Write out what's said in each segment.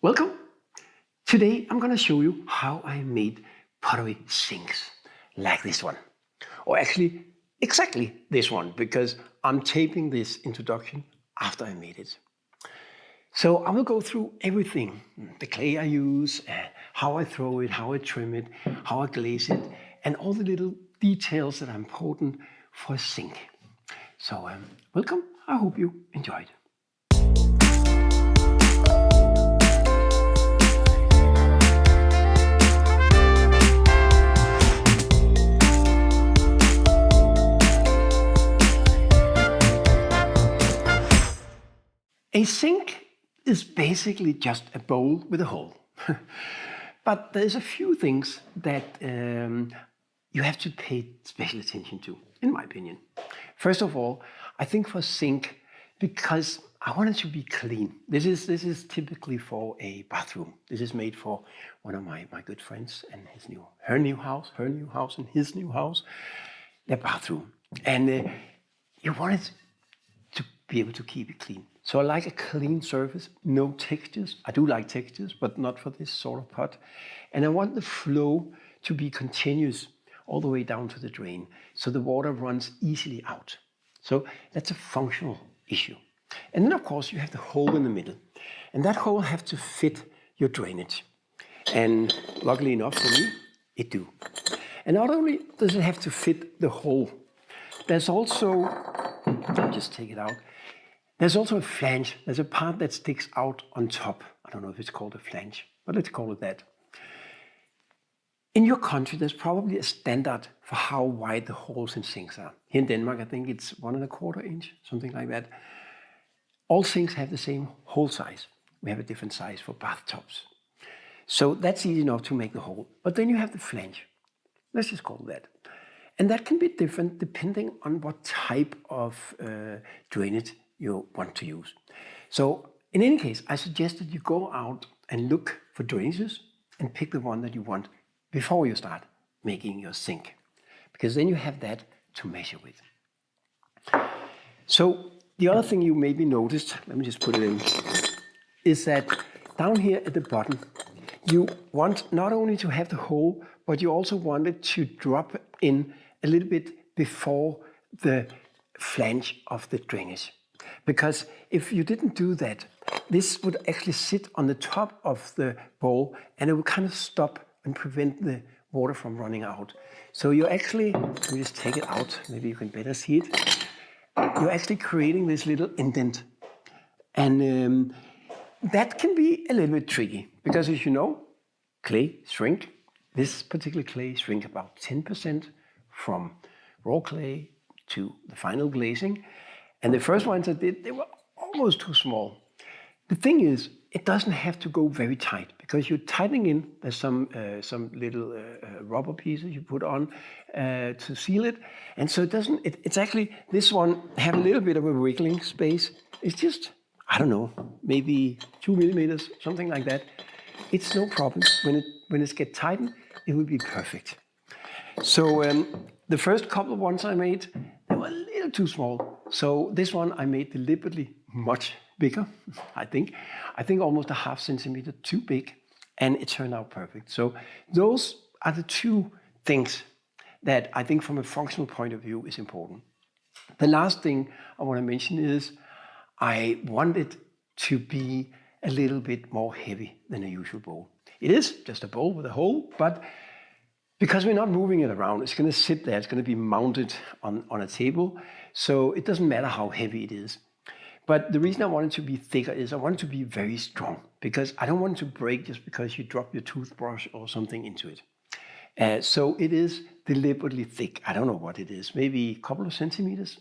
Welcome! Today I'm going to show you how I made pottery sinks like this one. Or actually exactly this one, because I'm taping this introduction after I made it. So I will go through everything, the clay I use, how I throw it, how I trim it, how I glaze it, and all the little details that are important for a sink. So welcome, I hope you enjoyed. A sink is basically just a bowl with a hole. But there's a few things that you have to pay special attention to, in my opinion. First of all, I think for a sink, because I want it to be clean. This is typically for a bathroom. This is made for one of my good friends and her new house and his new house, their bathroom. And you want it to be able to keep it clean. So I like a clean surface, no textures. I do like textures, but not for this sort of pot. And I want the flow to be continuous all the way down to the drain, so the water runs easily out. So that's a functional issue. And then of course you have the hole in the middle. And that hole has to fit your drainage. And luckily enough for me, it do. And not only does it have to fit the hole, there's also, I'll just take it out. There's also a flange. There's a part that sticks out on top. I don't know if it's called a flange, but let's call it that. In your country, there's probably a standard for how wide the holes in sinks are. Here in Denmark, I think it's 1¼ inch, something like that. All sinks have the same hole size. We have a different size for bathtubs. So that's easy enough to make the hole. But then you have the flange. Let's just call it that. And that can be different depending on what type of drainage you want to use. So in any case, I suggest that you go out and look for drainages and pick the one that you want before you start making your sink, because then you have that to measure with. So the other thing you maybe noticed, let me just put it in, is that down here at the bottom, you want not only to have the hole, but you also want it to drop in a little bit before the flange of the drainage. Because if you didn't do that, this would actually sit on the top of the bowl and it would kind of stop and prevent the water from running out. So you're actually, let me just take it out, maybe you can better see it. You're actually creating this little indent. And that can be a little bit tricky because, as you know, clay shrink. This particular clay shrink about 10% from raw clay to the final glazing. And the first ones I did, they were almost too small. The thing is, it doesn't have to go very tight because you're tightening in. There's some little rubber pieces you put on to seal it. And so it doesn't, it's actually, this one have a little bit of a wriggling space. It's just, I don't know, maybe 2 millimeters, something like that. It's no problem. When it gets tightened, it will be perfect. So the first couple of ones I made, they were a little too small. So this one I made deliberately much bigger, I think. I think almost a ½ centimeter too big, and it turned out perfect. So those are the two things that I think from a functional point of view is important. The last thing I want to mention is I want it to be a little bit more heavy than a usual bowl. It is just a bowl with a hole, but because we're not moving it around, it's going to sit there, it's going to be mounted on a table, so it doesn't matter how heavy it is. But the reason I want it to be thicker is I want it to be very strong, because I don't want it to break just because you drop your toothbrush or something into it. So it is deliberately thick. I don't know what it is, maybe a couple of centimeters,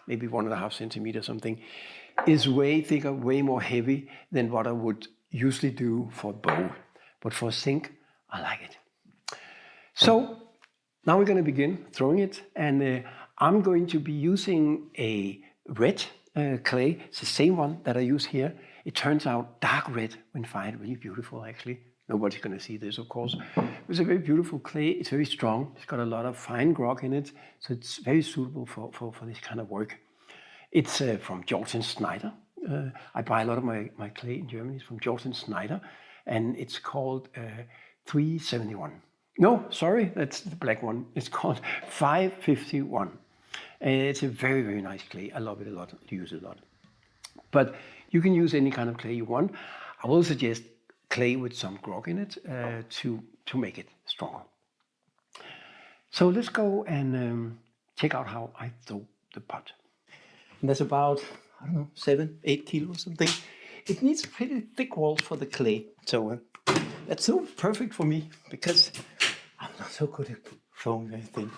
maybe 1½ centimeters, something. It's way thicker, way more heavy than what I would usually do for a bowl. But for a sink, I like it. So now we're going to begin throwing it, and I'm going to be using a red clay. It's the same one that I use here. It turns out dark red when fired, really beautiful actually. Nobody's going to see this, of course. It's a very beautiful clay. It's very strong. It's got a lot of fine grog in it, so it's very suitable for this kind of work. It's from George & Snyder. I buy a lot of my clay in Germany. It's from Jordan Schneider, and it's called 371. No, sorry, that's the black one. It's called 551. It's a very, very nice clay. I love it a lot. I use it a lot. But you can use any kind of clay you want. I will suggest clay with some grog in it to make it stronger. So let's go and check out how I throw the pot. And that's about, I don't know, 7-8 kilos or something. It needs pretty thick walls for the clay. So that's so perfect for me because I'm not so good at throwing very thin.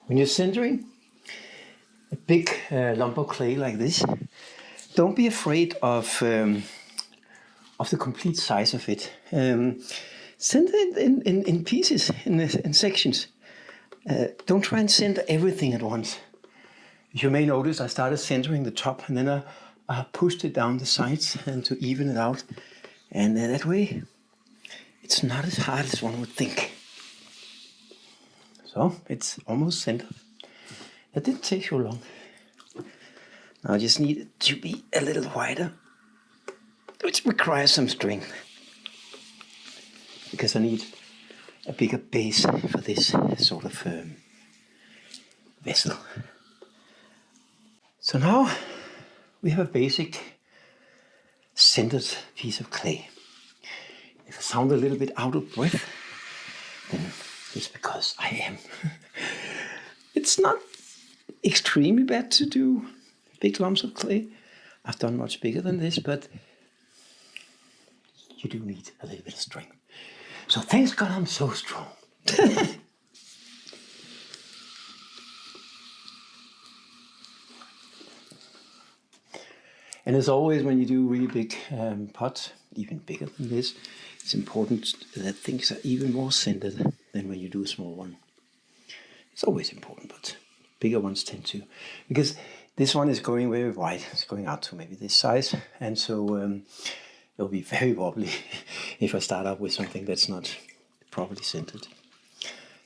When you're centering a big lump of clay like this, don't be afraid of the complete size of it. Center it in pieces, in sections. Don't try and center everything at once. You may notice I started centering the top and then I pushed it down the sides and to even it out. And that way, it's not as hard as one would think. So it's almost centered. That didn't take so long. Now I just need it to be a little wider, which requires some strength, because I need a bigger base for this sort of vessel. So now we have a basic centered piece of clay. If I sound a little bit out of breath, then it's because I am. It's not extremely bad to do big lumps of clay. I've done much bigger than this, but you do need a little bit of strength. So thanks God I'm so strong. And as always, when you do really big pots, even bigger than this, it's important that things are even more centered than when you do a small one. It's always important, but bigger ones tend to. Because this one is going very wide. It's going out to maybe this size. And so it'll be very wobbly if I start up with something that's not properly centered.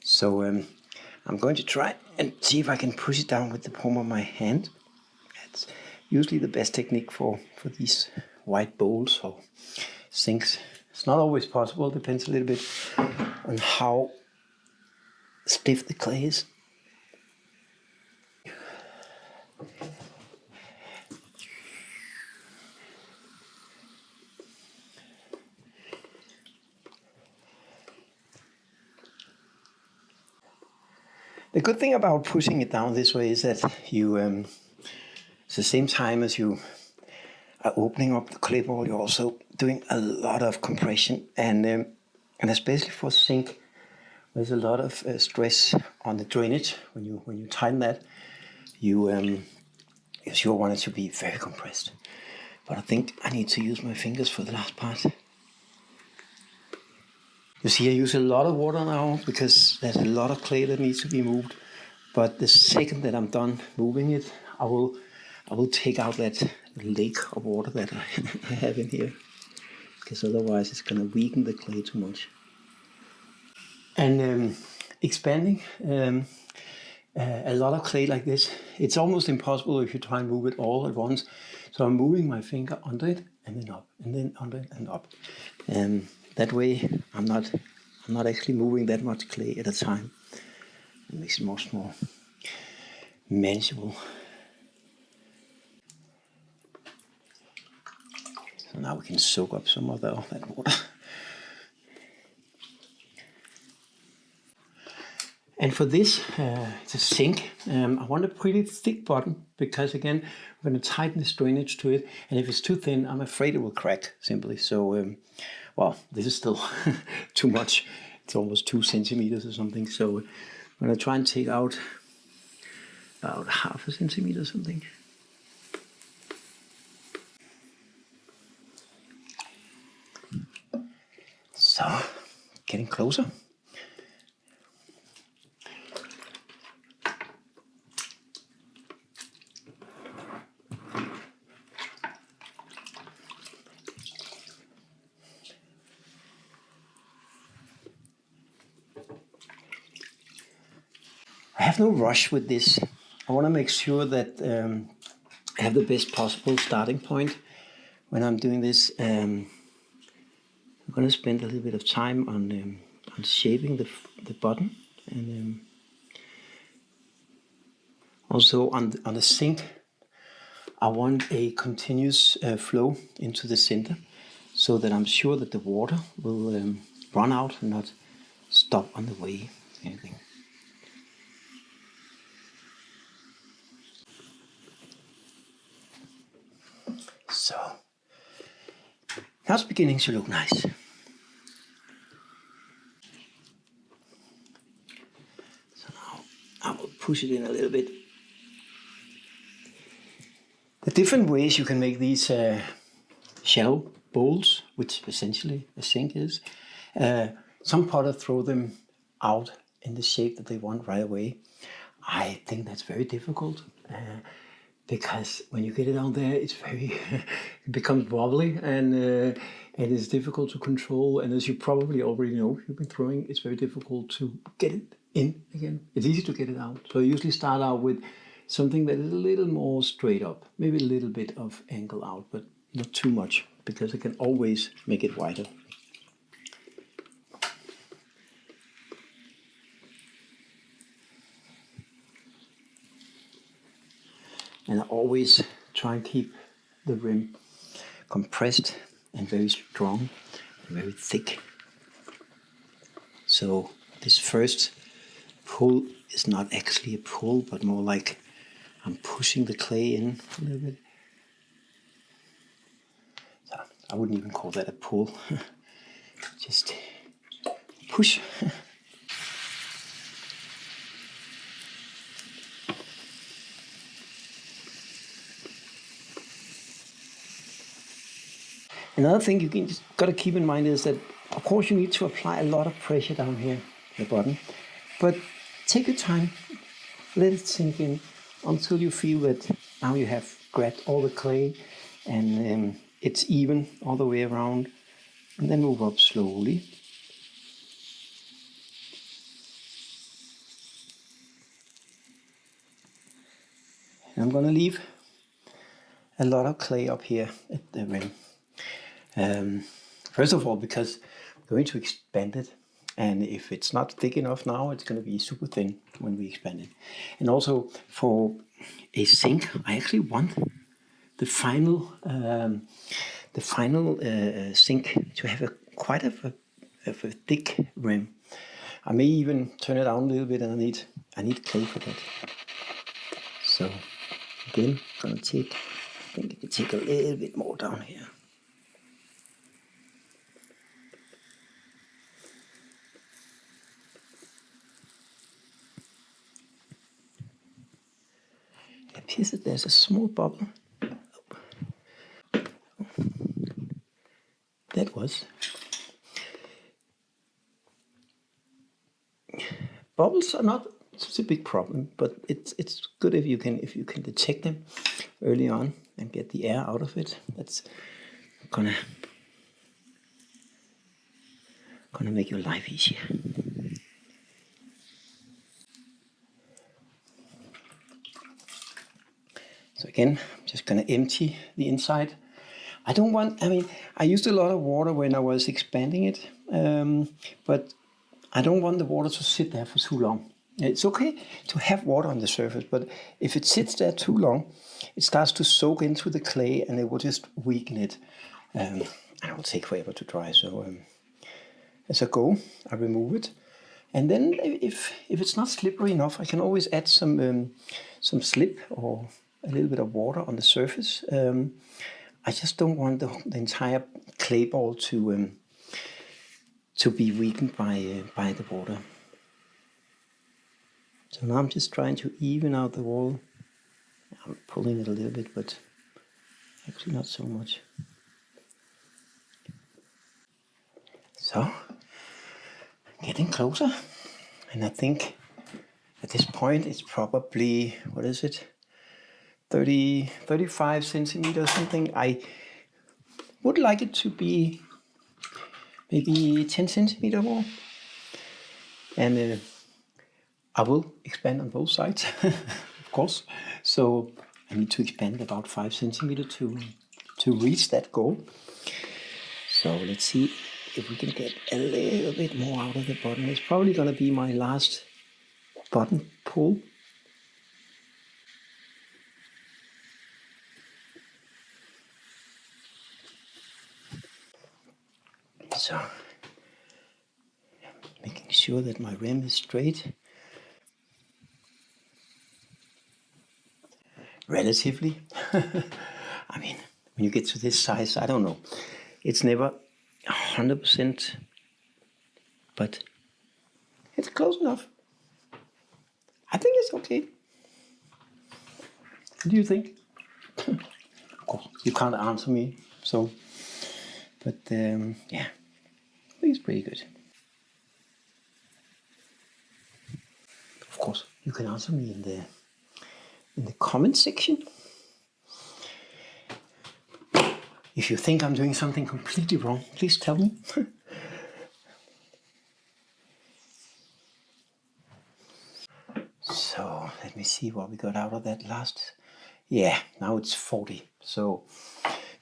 So I'm going to try and see if I can push it down with the palm of my hand. That's usually the best technique for these white bowls or sinks. It's not always possible, depends a little bit on how stiff the clay is. The good thing about pushing it down this way is that you, at the same time as you are opening up the clay ball, you're also doing a lot of compression, and especially for sink, there's a lot of stress on the drainage. When you tighten that, you sure want it to be very compressed. But I think I need to use my fingers for the last part. You see, I use a lot of water now because there's a lot of clay that needs to be moved. But the second that I'm done moving it, I will take out that lake of water that I have in here, because otherwise it's going to weaken the clay too much. And expanding a lot of clay like this, it's almost impossible if you try and move it all at once. So I'm moving my finger under it and then up, and then under it and up. That way I'm not actually moving that much clay at a time. It makes it much more manageable. Now we can soak up some of that water. And for this, it's a sink. I want a pretty thick bottom because again, I'm going to tighten this drainage to it. And if it's too thin, I'm afraid it will crack simply. So, well, this is still too much. It's almost 2 centimeters or something. So I'm going to try and take out about 0.5 centimeter or something. So, getting closer. I have no rush with this. I want to make sure that I have the best possible starting point when I'm doing this. I'm going to spend a little bit of time on shaping the bottom, and also on the sink. I want a continuous flow into the center, so that I'm sure that the water will run out and not stop on the way. Anything. So now it's beginning to look nice. So now I will push it in a little bit. The different ways you can make these shallow bowls, which essentially a sink is. Some potters throw them out in the shape that they want right away. I think that's very difficult. Because when you get it down there, it's it becomes wobbly and it's difficult to control. And as you probably already know, if you've been throwing, it's very difficult to get it in again. It's easy to get it out. So I usually start out with something that is a little more straight up, maybe a little bit of angle out, but not too much, because I can always make it wider. And I always try and keep the rim compressed and very strong, very thick. So this first pull is not actually a pull, but more like I'm pushing the clay in a little bit. So I wouldn't even call that a pull, just push. Another thing you just got to keep in mind is that, of course, you need to apply a lot of pressure down here at the bottom, but take your time, let it sink in until you feel that now you have grabbed all the clay and it's even all the way around, and then move up slowly. And I'm going to leave a lot of clay up here at the rim. First of all, because I'm going to expand it, and if it's not thick enough now, it's going to be super thin when we expand it. And also for a sink, I actually want the final sink to have quite a thick rim. I may even turn it down a little bit, and I need clay for that. So again, I'm gonna take. I think I can take a little bit more down here. It appears that there's a small bubble. That was. Bubbles are not such a big problem, but it's good if you can detect them early on and get the air out of it. That's gonna make your life easier. So again, I'm just gonna empty the inside. I used a lot of water when I was expanding it, but I don't want the water to sit there for too long. It's okay to have water on the surface, but if it sits there too long, it starts to soak into the clay and it will just weaken it. and it will take forever to dry. So as I go, I remove it, and then if it's not slippery enough, I can always add some slip or a little bit of water on the surface. I just don't want the entire clay ball to be weakened by the water. So now I'm just trying to even out the wall. I'm pulling it a little bit, but actually not so much. So, getting closer. And I think at this point it's probably, what is it? 35 centimeters, something. I would like it to be maybe 10 centimeter more. And I will expand on both sides, of course. So I need to expand about 5 centimeters to reach that goal. So let's see if we can get a little bit more out of the bottom. It's probably going to be my last button pull. So making sure that my rim is straight. Relatively. I mean, when you get to this size, I don't know. It's never 100%, but it's close enough. I think it's okay. What do you think? Of course, you can't answer me, so, but yeah, I think it's pretty good. Of course, you can answer me in the comment section. If you think I'm doing something completely wrong, please tell me. So let me see what we got out of that last. Yeah, now it's 40. So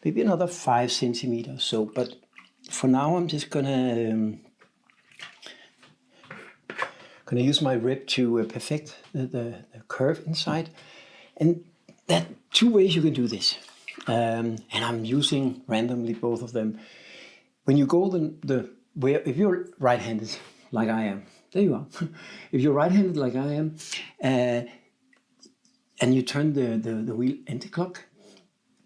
maybe another 5 centimeters. So, but for now I'm just gonna use my rib to perfect the curve inside. And there are 2 ways you can do this. And I'm using randomly both of them. When you go if you're right-handed like I am, there you are. If you're right-handed like I am, and you turn the wheel anti-clock,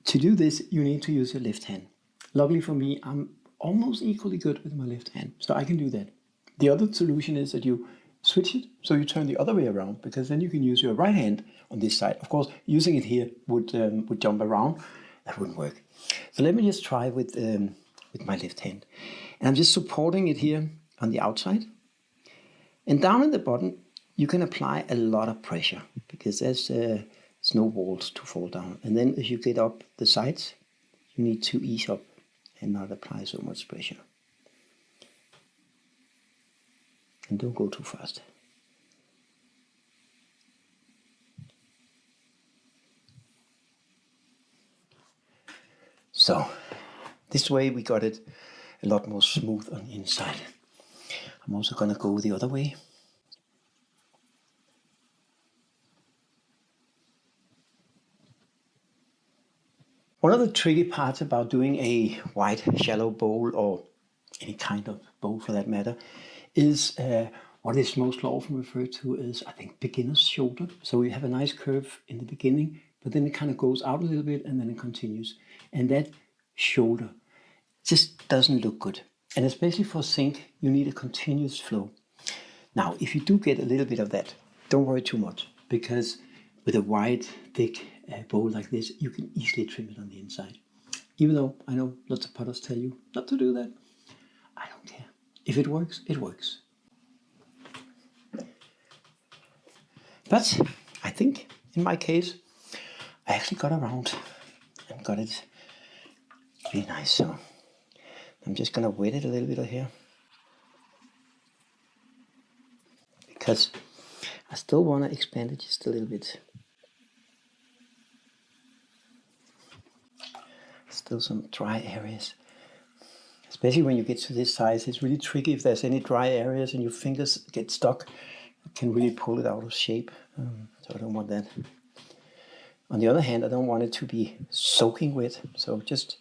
to do this you need to use your left hand. Luckily for me, I'm almost equally good with my left hand, so I can do that. The other solution is that you switch it, so you turn the other way around, because then you can use your right hand on this side. Of course, using it here would jump around. That wouldn't work. So let me just try with my left hand. And I'm just supporting it here on the outside. And down at the bottom, you can apply a lot of pressure, because there's no walls to fall down. And then as you get up the sides, you need to ease up and not apply so much pressure. And don't go too fast. So this way we got it a lot more smooth on the inside. I'm also going to go the other way. One of the tricky parts about doing a wide shallow bowl, or any kind of bowl for that matter, is what is most often referred to as, I think, beginner's shoulder. So you have a nice curve in the beginning, but then it kind of goes out a little bit and then it continues. And that shoulder just doesn't look good. And especially for sink, you need a continuous flow. Now, if you do get a little bit of that, don't worry too much, because with a wide, thick bowl like this, you can easily trim it on the inside. Even though I know lots of potters tell you not to do that, I don't care. If it works, it works. But I think in my case, I actually got around and got it really nice. So I'm just gonna wet it a little bit here, because I still want to expand it just a little bit. Still some dry areas. Especially when you get to this size, it's really tricky if there's any dry areas and your fingers get stuck. It can really pull it out of shape. So I don't want that. On the other hand, I don't want it to be soaking wet. So just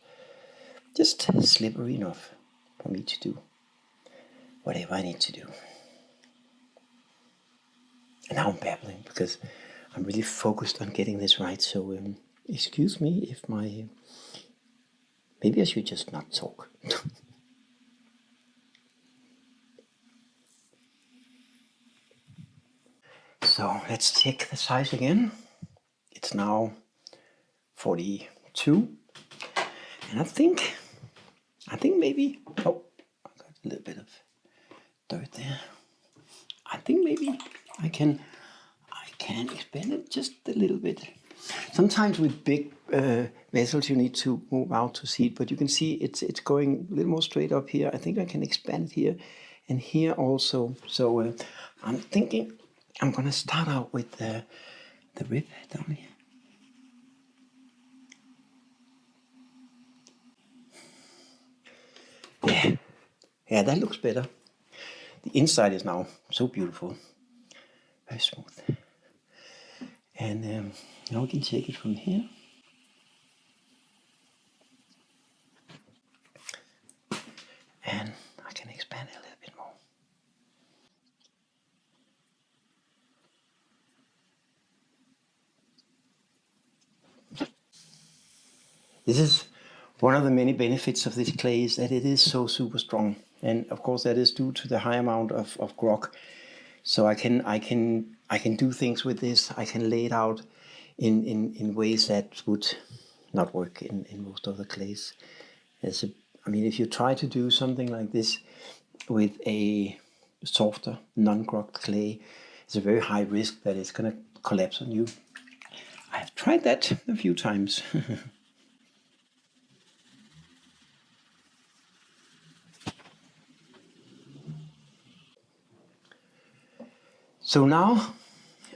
just slippery enough for me to do whatever I need to do. And now I'm babbling because I'm really focused on getting this right. So excuse me if maybe I should just not talk. So let's check the size again. It's now 42, and I think maybe, oh, I got a little bit of dirt there. I think maybe I can expand it just a little bit. Sometimes with big vessels you need to move out to see it, but you can see it's going a little more straight up here. I think I can expand it here and here also. So I'm thinking I'm gonna start out with the rib down here. Yeah, that looks better. The inside is now so beautiful, very smooth. And now we can take it from here. And I can expand it a little bit more. This is one of the many benefits of this clay, is that it is so super strong. And of course that is due to the high amount of grog. So I can do things with this. I can lay it out in ways that would not work in most other clays. I mean, if you try to do something like this with a softer, non-grogged clay, it's a very high risk that it's going to collapse on you. I've tried that a few times. So now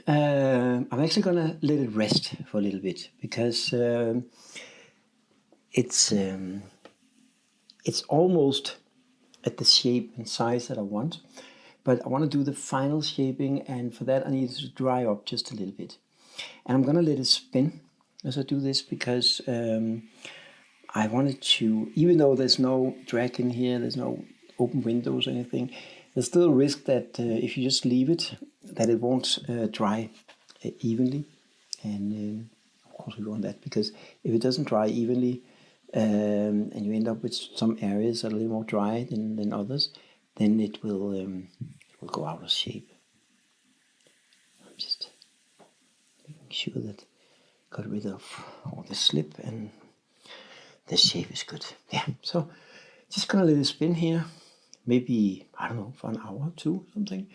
I'm actually going to let it rest for a little bit, because it's almost at the shape and size that I want, but I want to do the final shaping, and for that I need it to dry up just a little bit. And I'm going to let it spin as I do this, because I wanted to, even though there's no drag in here, there's no open windows or anything, there's still a risk that if you just leave it, that it won't dry evenly. And of course we want that, because if it doesn't dry evenly, and you end up with some areas that are a little more dry than others, then it will go out of shape. I'm just making sure that I got rid of all the slip and the shape is good. Yeah, so just gonna let it spin here, maybe, I don't know, for an hour or two, something.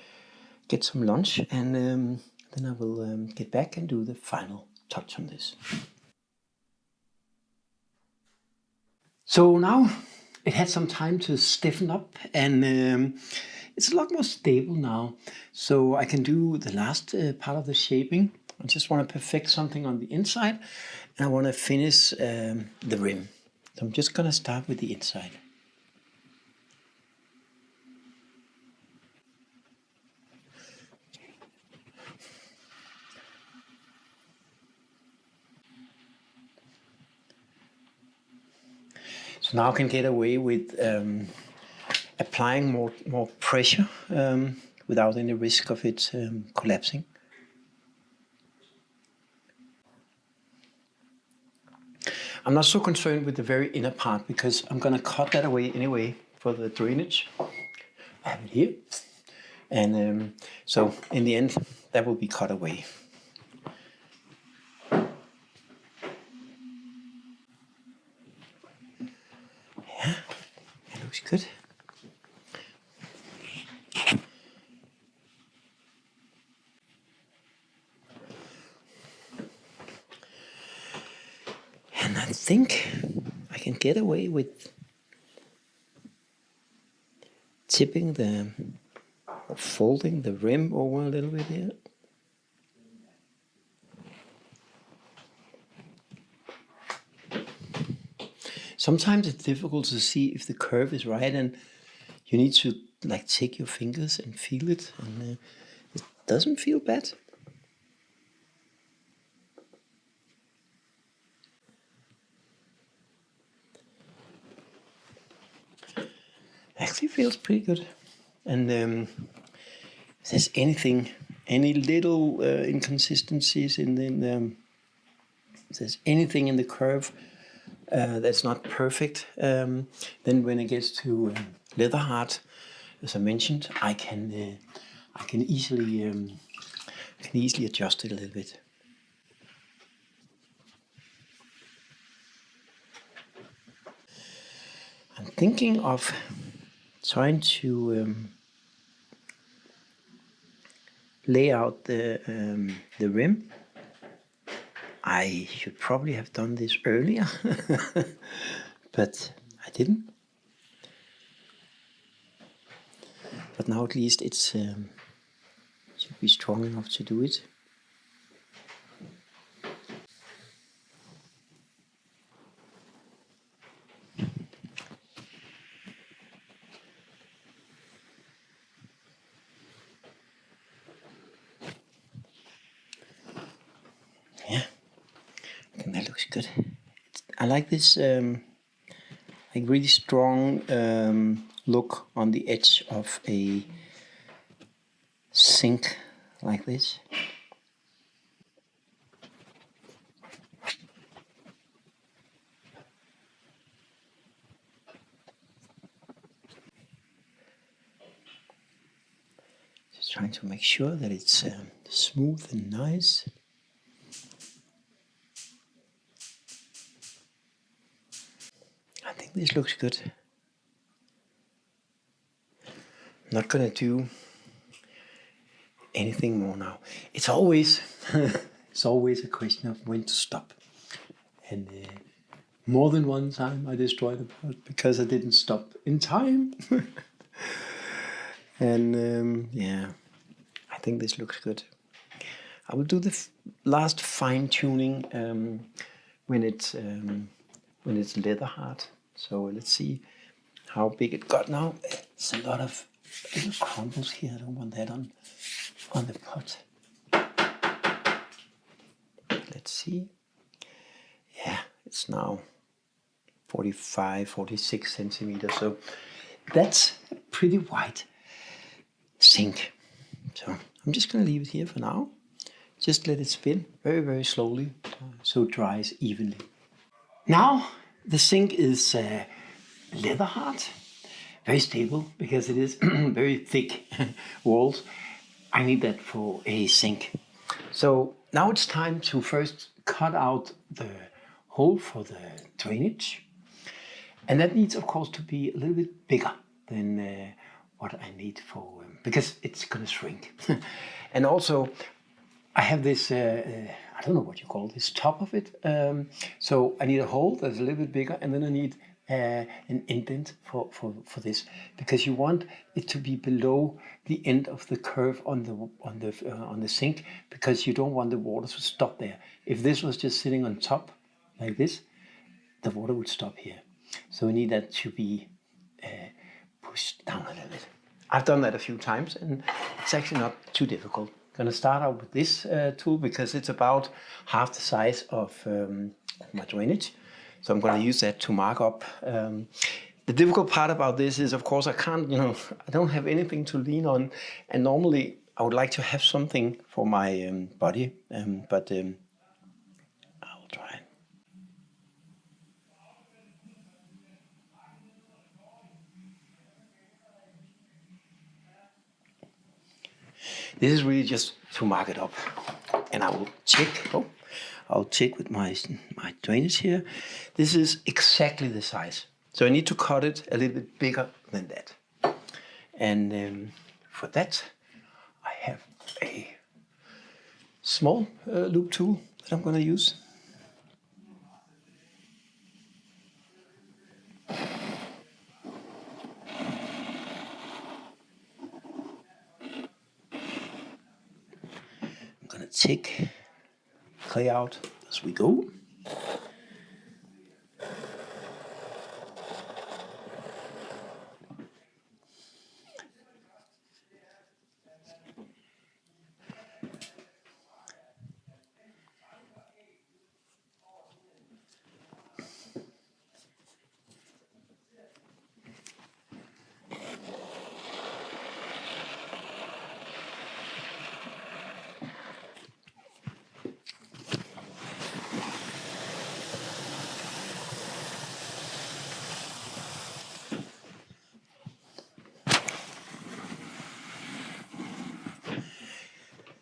Get some lunch, and then I will get back and do the final touch on this. So now it had some time to stiffen up, and it's a lot more stable now. So I can do the last part of the shaping. I just want to perfect something on the inside, and I want to finish the rim. So I'm just going to start with the inside. So now I can get away with applying more pressure without any risk of it collapsing. I'm not so concerned with the very inner part, because I'm going to cut that away anyway for the drainage. I have it here. And so in the end, that will be cut away. Yeah, it looks good. And I think I can get away with tipping or folding the rim over a little bit here. Sometimes it's difficult to see if the curve is right, and you need to like take your fingers and feel it, and it doesn't feel bad. Actually feels pretty good. And if there's any little inconsistencies if there's anything in the curve that's not perfect, then when it gets to leather hard, as I mentioned, I can easily adjust it a little bit. I'm thinking of trying to lay out the rim. I should probably have done this earlier, but I didn't. But now at least it should be strong enough to do it. Yeah, I think that looks good. I like this like really strong look on the edge of a sink like this. Just trying to make sure that it's smooth and nice. I think this looks good. I'm not gonna do anything more now. It's always a question of when to stop. And more than one time I destroyed the pot because I didn't stop in time. And yeah, I think this looks good. I will do the last fine tuning when it's leather hard. So let's see how big it got now. It's a lot of little crumbles here. I don't want that on the pot. Let's see. Yeah, it's now 45, 46 centimeters. So that's a pretty wide sink. So I'm just going to leave it here for now. Just let it spin very, very slowly so it dries evenly. Now the sink is leather hard, very stable because it is very thick walls. I need that for a sink. So now it's time to first cut out the hole for the drainage. And that needs, of course, to be a little bit bigger than what I need for, because it's going to shrink. And also, I have this, I don't know what you call this, top of it. So I need a hole that's a little bit bigger, and then I need an indent for this, because you want it to be below the end of the curve on the sink, because you don't want the water to stop there. If this was just sitting on top like this, the water would stop here. So we need that to be pushed down a little bit. I've done that a few times, and it's actually not too difficult. I'm gonna start out with this tool because it's about half the size of my drainage. So I'm gonna use that to mark up. The difficult part about this is, of course, I can't, I don't have anything to lean on. And normally I would like to have something for my body, but I'll try. This is really just to mark it up, and I will check. I'll check with my drainage here. This is exactly the size, so I need to cut it a little bit bigger than that. And for that, I have a small loop tool that I'm going to use. I'm going to take clay out as we go.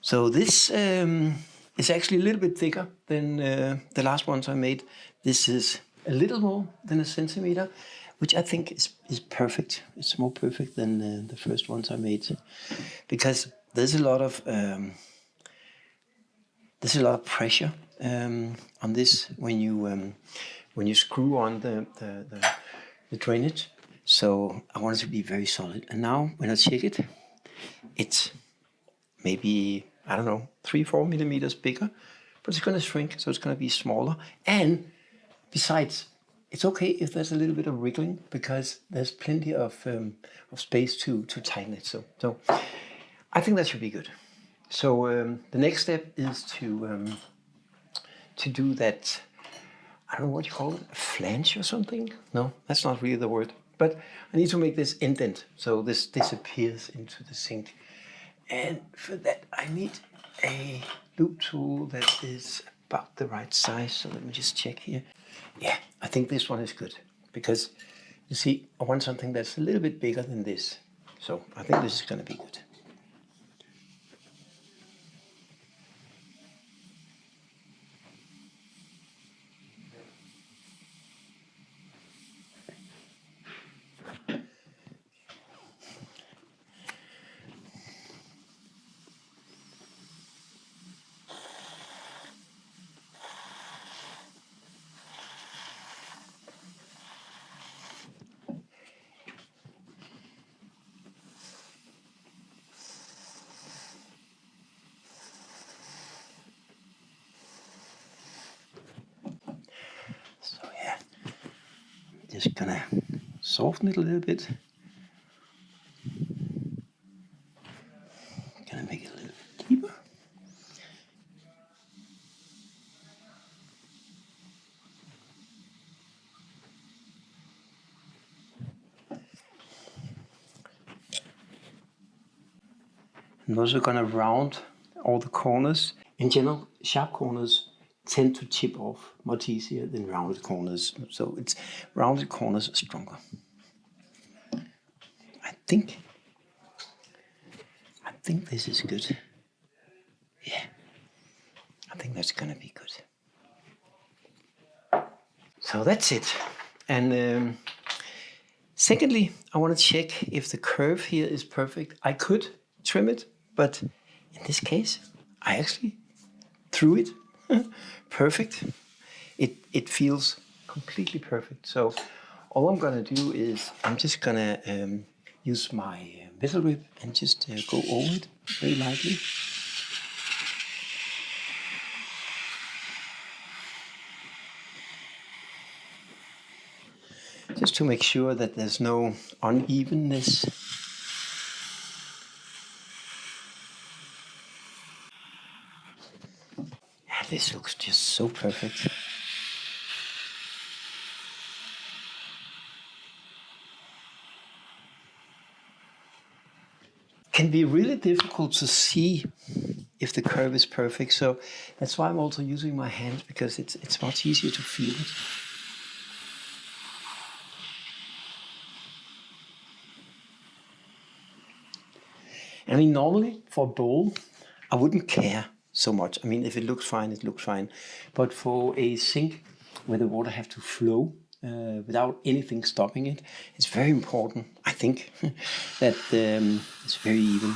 So this is actually a little bit thicker than the last ones I made. This is a little more than a centimeter, which I think is perfect. It's more perfect than the first ones I made, because there's a lot of pressure on this when you screw on the drainage. So I want it to be very solid. And now when I check it, it's maybe, I don't know, 3-4 millimeters bigger, but it's going to shrink, so it's going to be smaller. And besides, it's okay if there's a little bit of wriggling, because there's plenty of space to tighten it. So I think that should be good. So the next step is to do that. I don't know what you call it, a flange or something. No, that's not really the word. But I need to make this indent so this disappears into the sink. And for that, I need a loop tool that is about the right size. So let me just check here. Yeah, I think this one is good, because you see, I want something that's a little bit bigger than this. So I think this is going to be good. Just gonna soften it a little bit. Gonna make it a little bit deeper. I'm also gonna round all the corners. In general, sharp corners tend to chip off much easier than rounded corners. So it's rounded corners are stronger. I think this is good. Yeah, I think that's gonna be good. So that's it. And secondly, I want to check if the curve here is perfect. I could trim it, but in this case, I actually threw it. Perfect. It feels completely perfect. So all I'm gonna do is I'm just gonna use my vessel rib and just go over it very lightly. Just to make sure that there's no unevenness. Yeah, this looks just so perfect. Can be really difficult to see if the curve is perfect, so that's why I'm also using my hands, because it's much easier to feel it. I mean, normally for a bowl, I wouldn't care so much. I mean, if it looks fine, it looks fine. But for a sink where the water have to flow without anything stopping it, it's very important, I think, that it's very even.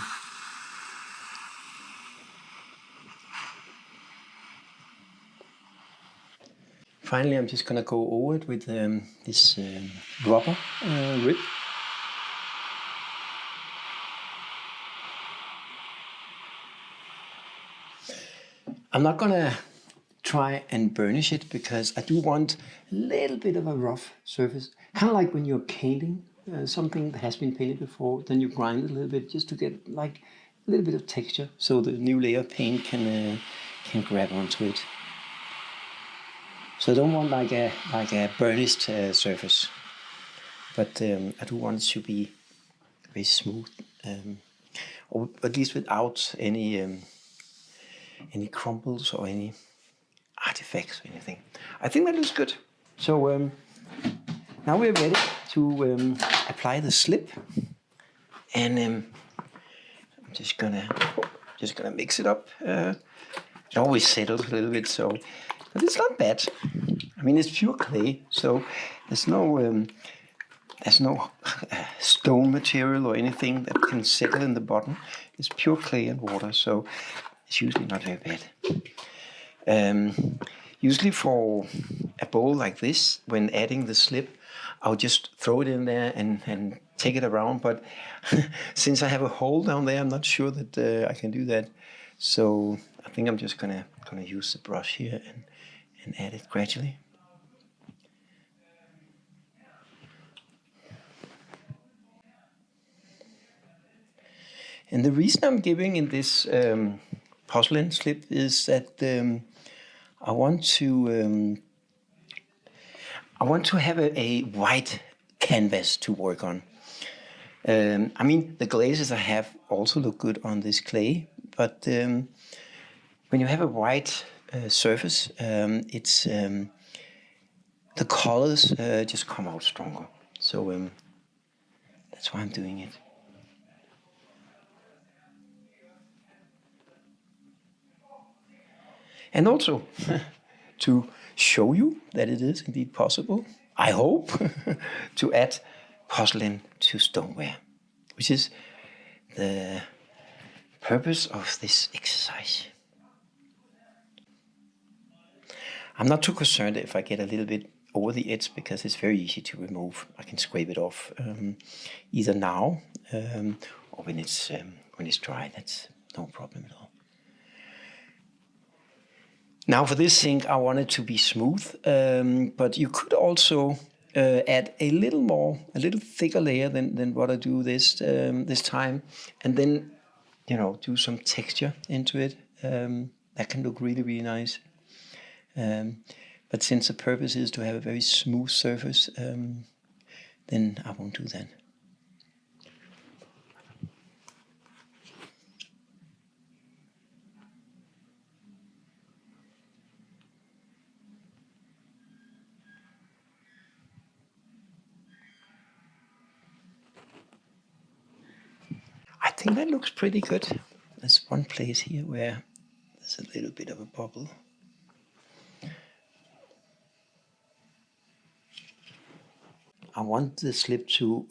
Finally, I'm just gonna go over it with this rubber rib. I'm not gonna try and burnish it, because I do want a little bit of a rough surface. Kind of like when you're painting something that has been painted before, then you grind it a little bit just to get like a little bit of texture, so the new layer of paint can grab onto it. So I don't want like a burnished surface, but I do want it to be very smooth, or at least without any crumbles or any artifacts or anything. I think that looks good. So now we're ready to apply the slip, and I'm just gonna just gonna mix it up. It always settles a little bit, so, but it's not bad. I mean, it's pure clay, so there's no stone material or anything that can settle in the bottom. It's pure clay and water, so it's usually not very bad. Usually for a bowl like this, when adding the slip, I'll just throw it in there and take it around. But since I have a hole down there, I'm not sure that I can do that. So I think I'm just gonna use the brush here and add it gradually. And the reason I'm giving in this porcelain slip is that I want to have a white canvas to work on. I mean, the glazes I have also look good on this clay, but when you have a white surface, it's the colors just come out stronger. So that's why I'm doing it. And also, to show you that it is indeed possible, I hope, to add porcelain to stoneware, which is the purpose of this exercise. I'm not too concerned if I get a little bit over the edge because it's very easy to remove. I can scrape it off either now or when it's dry. That's no problem at all. Now for this sink, I want it to be smooth, but you could also add a little thicker layer than what I do this time, and then do some texture into it. That can look really, really nice. But since the purpose is to have a very smooth surface, then I won't do that. I think that looks pretty good. There's one place here where there's a little bit of a bubble. I want the slip to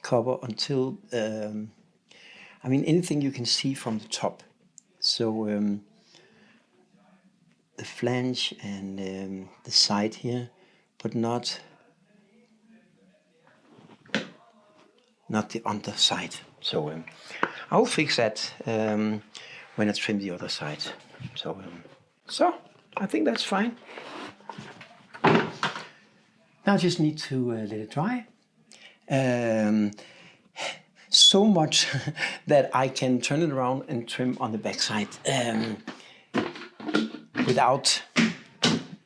cover until, anything you can see from the top. So the flange and the side here, but not the underside. So I'll fix that when I trim the other side. So I think that's fine. Now I just need to let it dry. So much that I can turn it around and trim on the backside without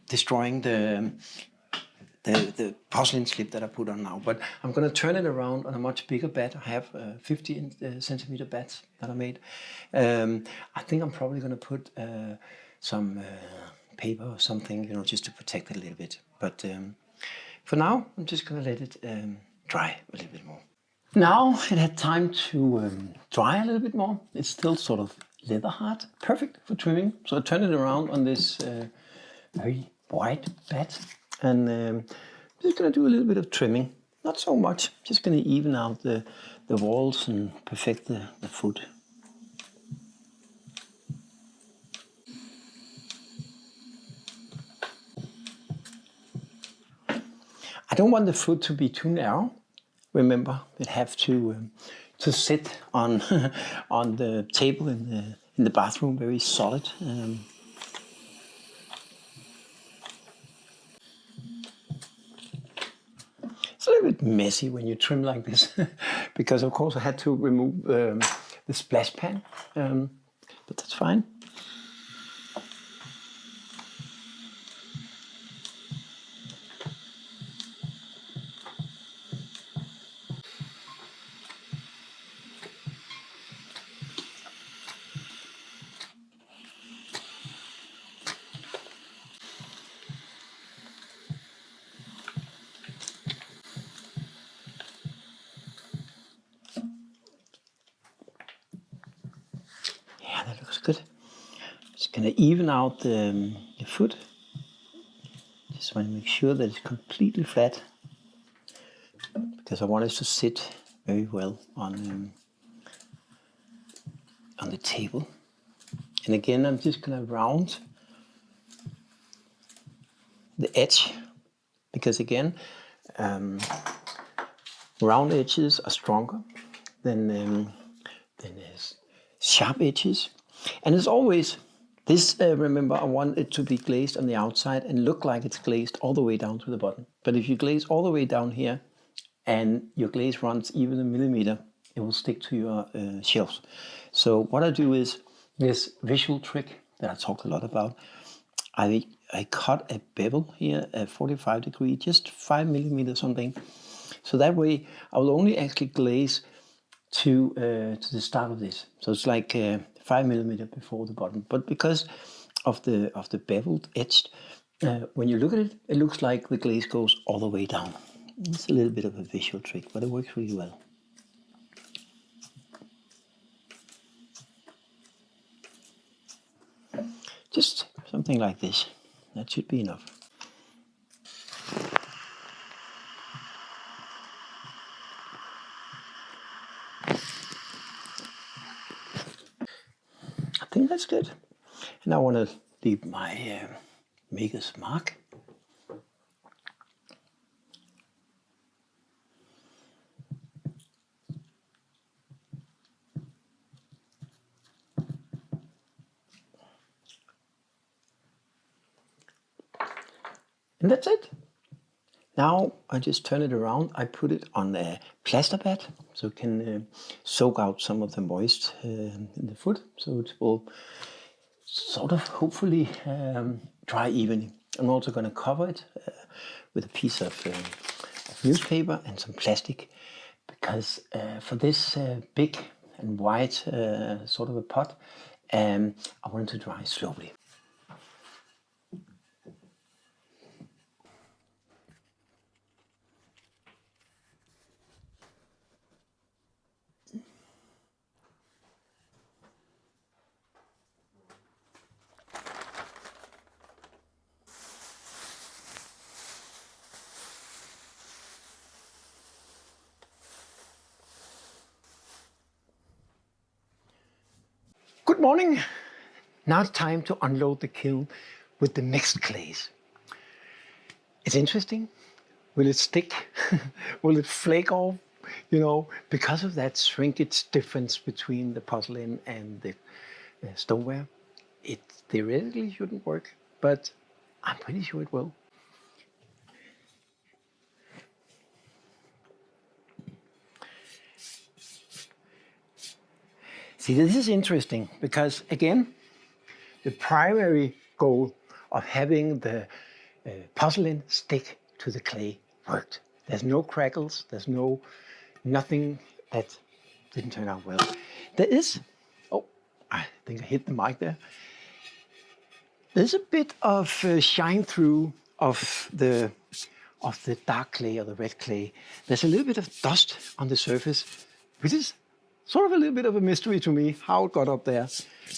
destroying the porcelain slip that I put on now. But I'm going to turn it around on a much bigger bat. I have 50 centimeter bats that I made. I think I'm probably going to put some paper or something, just to protect it a little bit. But for now, I'm just going to let it dry a little bit more. Now it had time to dry a little bit more. It's still sort of leather hard, perfect for trimming. So I turned it around on this very white bat, and I'm just going to do a little bit of trimming. Not so much, just going to even out the walls and perfect the foot. I don't want the foot to be too narrow. Remember, it have to sit on on the table in the bathroom, very solid. It's a little bit messy when you trim like this, because of course I had to remove the splash pan, but that's fine. Yeah, that looks good. Just gonna even out the foot. Just want to make sure that it's completely flat, because I want it to sit very well on the table. And again, I'm just gonna round the edge, because again, round edges are stronger than sharp edges. And as always, this, remember, I want it to be glazed on the outside and look like it's glazed all the way down to the bottom. But if you glaze all the way down here and your glaze runs even a millimeter, it will stick to your shelves. So what I do is this visual trick that I talked a lot about. I cut a bevel here at 45 degrees, just 5 millimeters something. So that way I will only actually glaze to the start of this. So it's like 5 millimeters before the bottom. But because of the beveled edge, when you look at it, it looks like the glaze goes all the way down. It's a little bit of a visual trick, but it works really well. Just something like this. That should be enough. I think that's good. And I want to leave my maker's mark. And that's it. Now I just turn it around. I put it on a plaster pad so it can soak out some of the moist in the foot. So it will sort of hopefully dry evenly. I'm also going to cover it with a piece of newspaper and some plastic, because for this big and wide sort of a pot, I want it to dry slowly. Good morning. Now it's time to unload the kiln with the next glaze. It's interesting. Will it stick? Will it flake off? You know, because of that shrinkage difference between the porcelain and the stoneware, it theoretically shouldn't work, but I'm pretty sure it will. See, this is interesting because, again, the primary goal of having the porcelain stick to the clay worked. There's no crackles, there's nothing that didn't turn out well. There is, oh, I think I hit the mic there. There's a bit of shine through of the dark clay or the red clay. There's a little bit of dust on the surface, which is sort of a little bit of a mystery to me how it got up there.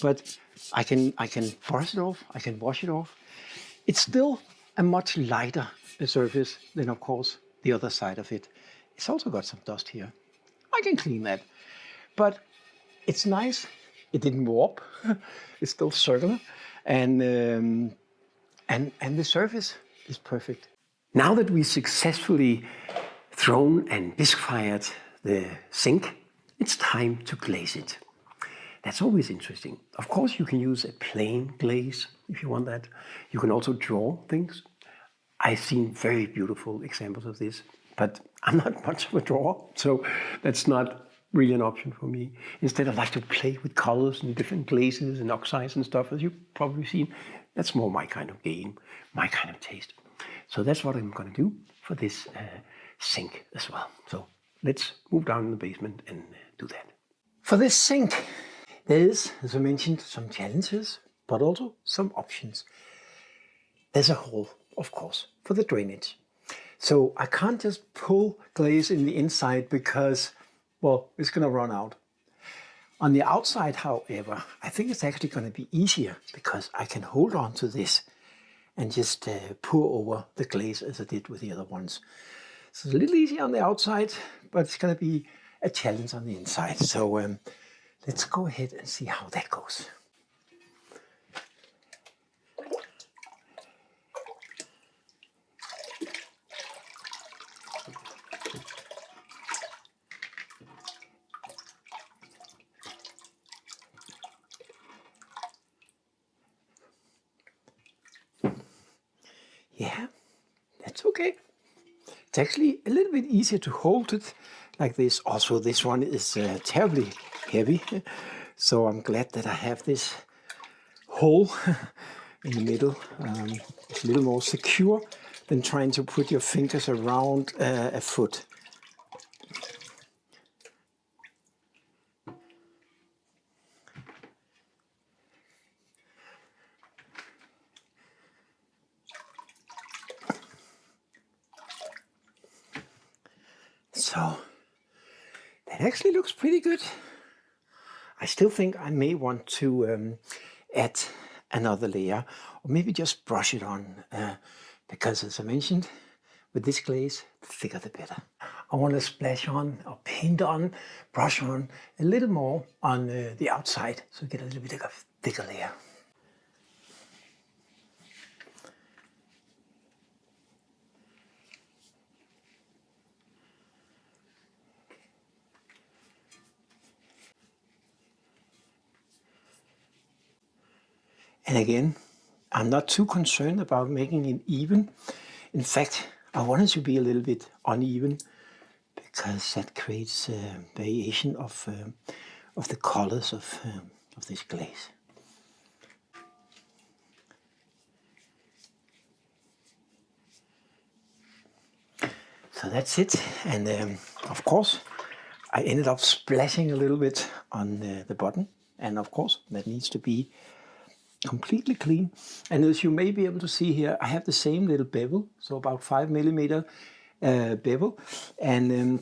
But I can brush it off, I can wash it off. It's still a much lighter surface than, of course, the other side of it. It's also got some dust here. I can clean that. But it's nice. It didn't warp. It's still circular. And the surface is perfect. Now that we successfully thrown and bisque fired the sink, it's time to glaze it. That's always interesting. Of course, you can use a plain glaze if you want that. You can also draw things. I've seen very beautiful examples of this, but I'm not much of a drawer, so that's not really an option for me. Instead, I like to play with colors and different glazes and oxides and stuff, as you've probably seen. That's more my kind of game, my kind of taste. So that's what I'm going to do for this sink as well. So let's move down in the basement and do that. For this sink, there is, as I mentioned, some challenges, but also some options. There's a hole, of course, for the drainage. So I can't just pull glaze in the inside because, well, it's going to run out. On the outside, however, I think it's actually going to be easier because I can hold on to this and just pour over the glaze as I did with the other ones. So it's a little easier on the outside, but it's going to be a challenge on the inside. So let's go ahead and see how that goes. Yeah, that's okay. It's actually a little bit easier to hold it like this. Also, this one is terribly heavy, so I'm glad that I have this hole in the middle. It's a little more secure than trying to put your fingers around a foot. So that actually looks pretty good. I still think I may want to add another layer, or maybe just brush it on, because as I mentioned, with this glaze, the thicker the better. I want to splash on, or paint on, brush on a little more on the outside, so get a little bit of a thicker layer. And again, I'm not too concerned about making it even. In fact, I want it to be a little bit uneven because that creates variation of the colors of this glaze. So that's it. And of course, I ended up splashing a little bit on the bottom. And of course, that needs to be completely clean. And as you may be able to see here, I have the same little bevel, so about 5mm bevel. And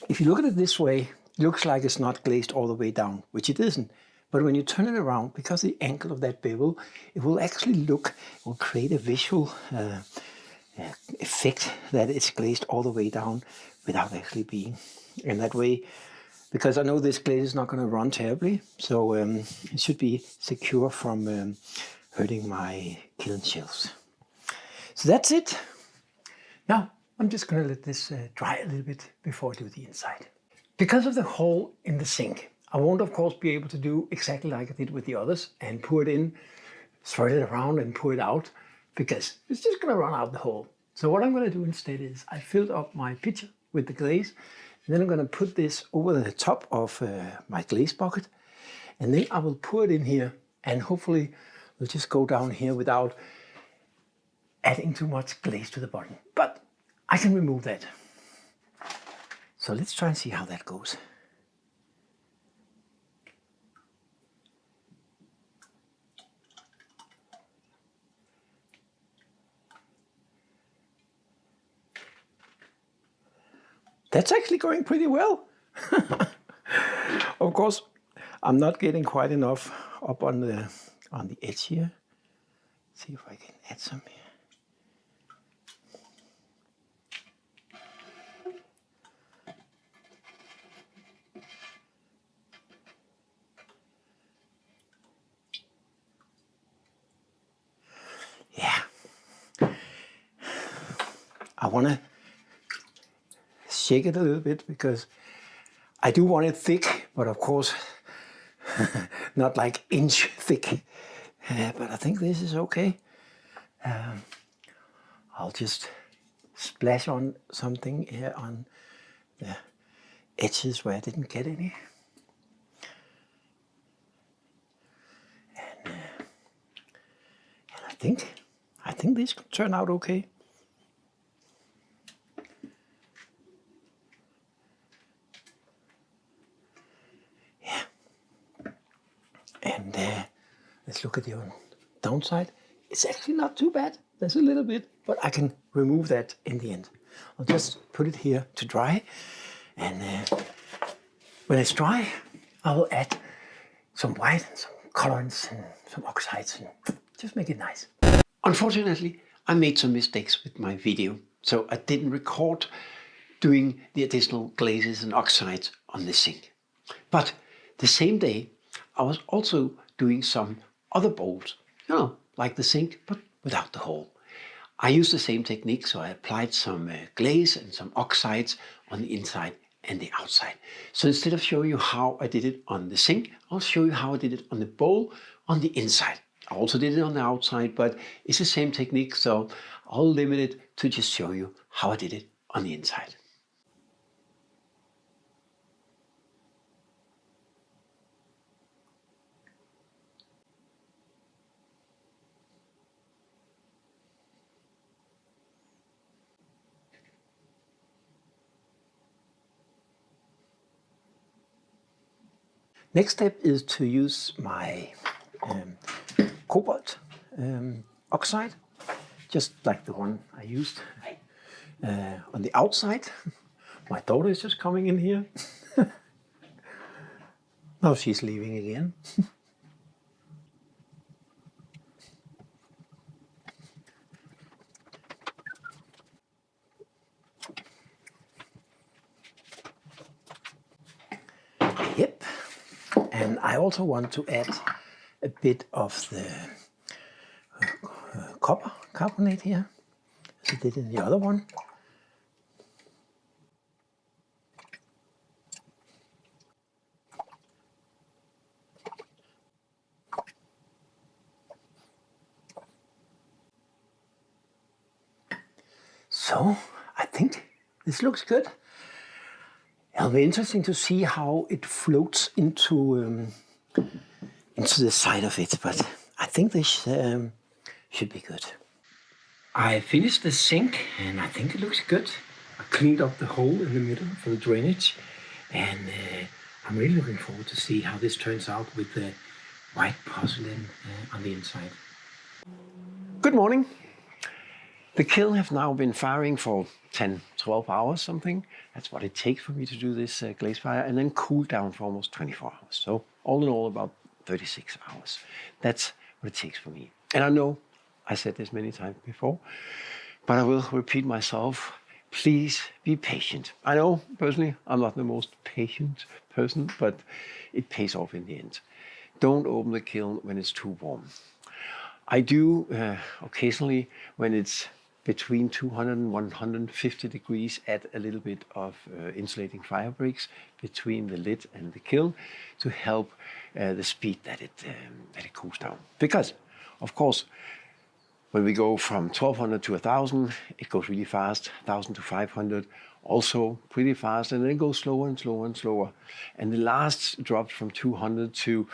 if you look at it this way, it looks like it's not glazed all the way down, which it isn't. But when you turn it around, because the angle of that bevel, it will actually look, it will create a visual effect that it's glazed all the way down without actually being. And that way, because I know this glaze is not going to run terribly, so it should be secure from hurting my kiln shelves. So that's it. Now I'm just going to let this dry a little bit before I do the inside. Because of the hole in the sink, I won't of course be able to do exactly like I did with the others and pour it in, spread it around and pour it out, because it's just going to run out the hole. So what I'm going to do instead is I filled up my pitcher with the glaze. And then I'm going to put this over the top of my glaze bucket, and then I will pour it in here, and hopefully it'll just go down here without adding too much glaze to the bottom. But I can remove that. So let's try and see how that goes. That's actually going pretty well. Of course, I'm not getting quite enough up on the edge here. Let's see if I can add some here. Yeah. I want to shake it a little bit because I do want it thick, but of course not like inch thick. But I think this is okay. I'll just splash on something here on the edges where I didn't get any. And I think this could turn out okay. And let's look at the downside. It's actually not too bad. There's a little bit, but I can remove that in the end. I'll just put it here to dry. And when it's dry, I will add some white and some colorants and some oxides and just make it nice. Unfortunately, I made some mistakes with my video, so I didn't record doing the additional glazes and oxides on the sink. But the same day, I was also doing some other bowls, like the sink, but without the hole. I used the same technique, so I applied some glaze and some oxides on the inside and the outside. So instead of showing you how I did it on the sink, I'll show you how I did it on the bowl on the inside. I also did it on the outside, but it's the same technique, so I'll limit it to just show you how I did it on the inside. Next step is to use my cobalt oxide, just like the one I used on the outside. My daughter is just coming in here. Now she's leaving again. Yep. And I also want to add a bit of the copper carbonate here, as I did in the other one. So I think this looks good. It'll be interesting to see how it floats into the side of it, but I think this should be good. I finished the sink and I think it looks good. I cleaned up the hole in the middle for the drainage, and I'm really looking forward to see how this turns out with the white porcelain on the inside. Good morning. The kiln have now been firing for 10, 12 hours something. That's what it takes for me to do this glaze fire, and then cool down for almost 24 hours. So all in all about 36 hours. That's what it takes for me. And I know I said this many times before, but I will repeat myself. Please be patient. I know personally I'm not the most patient person, but it pays off in the end. Don't open the kiln when it's too warm. I do occasionally when it's between 200 and 150 degrees, add a little bit of insulating fire bricks between the lid and the kiln to help the speed that it cools down. Because, of course, when we go from 1200 to 1000, it goes really fast. 1000 to 500, also pretty fast, and then it goes slower and slower and slower. And the last drop from 200 to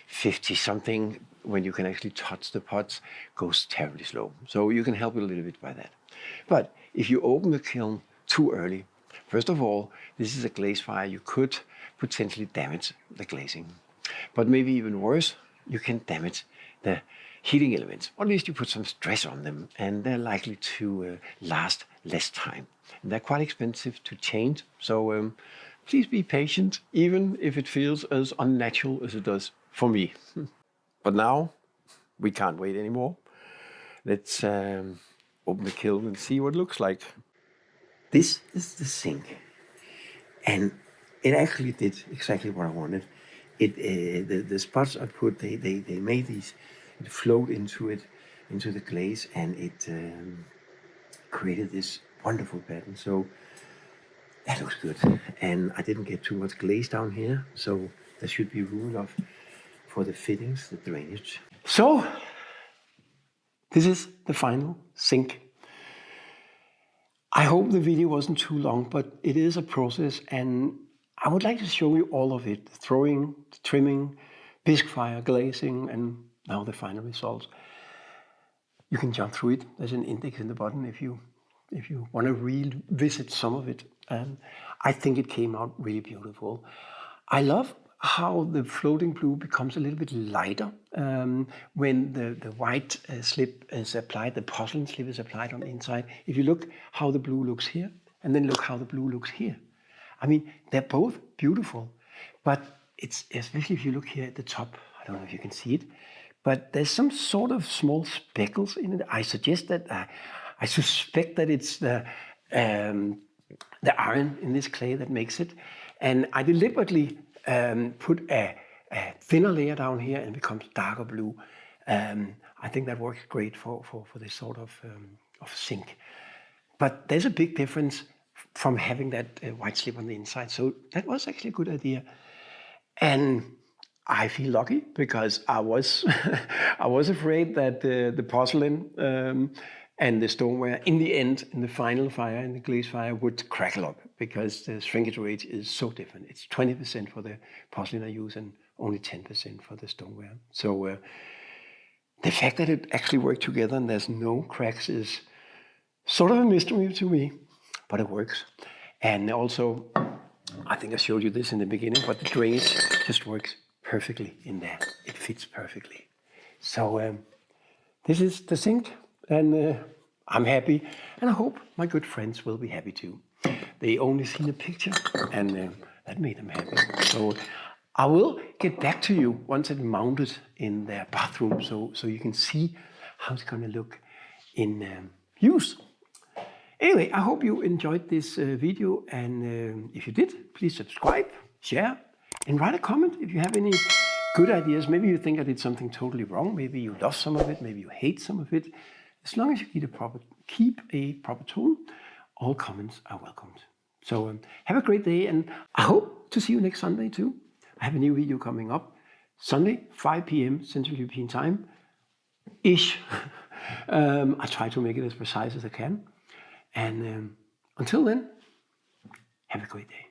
50 something, when you can actually touch the pots, goes terribly slow. So you can help it a little bit by that. But if you open the kiln too early, first of all, this is a glaze fire. You could potentially damage the glazing. But maybe even worse, you can damage the heating elements. Or at least you put some stress on them, and they're likely to last less time. And they're quite expensive to change. So please be patient, even if it feels as unnatural as it does for me. But now, we can't wait anymore. Let's open the kiln and see what it looks like. This is the sink. And it actually did exactly what I wanted. The spots I put, they made these, it flowed into the glaze, and it created this wonderful pattern. So that looks good. And I didn't get too much glaze down here, so there should be room enough for the fittings, the drainage. So, this is the final sink. I hope the video wasn't too long, but it is a process, and I would like to show you all of it. The throwing, the trimming, bisque fire, glazing, and now the final results. You can jump through it. There's an index in the bottom if you want to revisit some of it. I think it came out really beautiful. I love how the floating blue becomes a little bit lighter when the white slip is applied, the porcelain slip is applied on the inside. If you look how the blue looks here, and then look how the blue looks here. I mean, they're both beautiful, but it's especially if you look here at the top, I don't know if you can see it, but there's some sort of small speckles in it. I suspect that it's the iron in this clay that makes it. And I deliberately put a thinner layer down here and it becomes darker blue. I think that works great for this sort of sink. But there's a big difference from having that white slip on the inside. So that was actually a good idea. And I feel lucky because I was I was afraid that the porcelain and the stoneware in the end, in the final fire, in the glaze fire, would crackle up because the shrinkage rate is so different. It's 20% for the porcelain I use and only 10% for the stoneware. So the fact that it actually worked together and there's no cracks is sort of a mystery to me, but it works. And also, I think I showed you this in the beginning, but the glaze just works perfectly in there. It fits perfectly. So this is the sink, and I'm happy, and I hope my good friends will be happy too. They only seen a picture, and that made them happy. So I will get back to you once it's mounted in their bathroom, so you can see how it's going to look in use. Anyway, I hope you enjoyed this video, and if you did, please subscribe, share, and write a comment if you have any good ideas. Maybe you think I did something totally wrong. Maybe you love some of it. Maybe you hate some of it. As long as you keep a proper tone, all comments are welcomed. So have a great day, and I hope to see you next Sunday too. I have a new video coming up. Sunday, 5 p.m. Central European Time-ish. I try to make it as precise as I can. And until then, have a great day.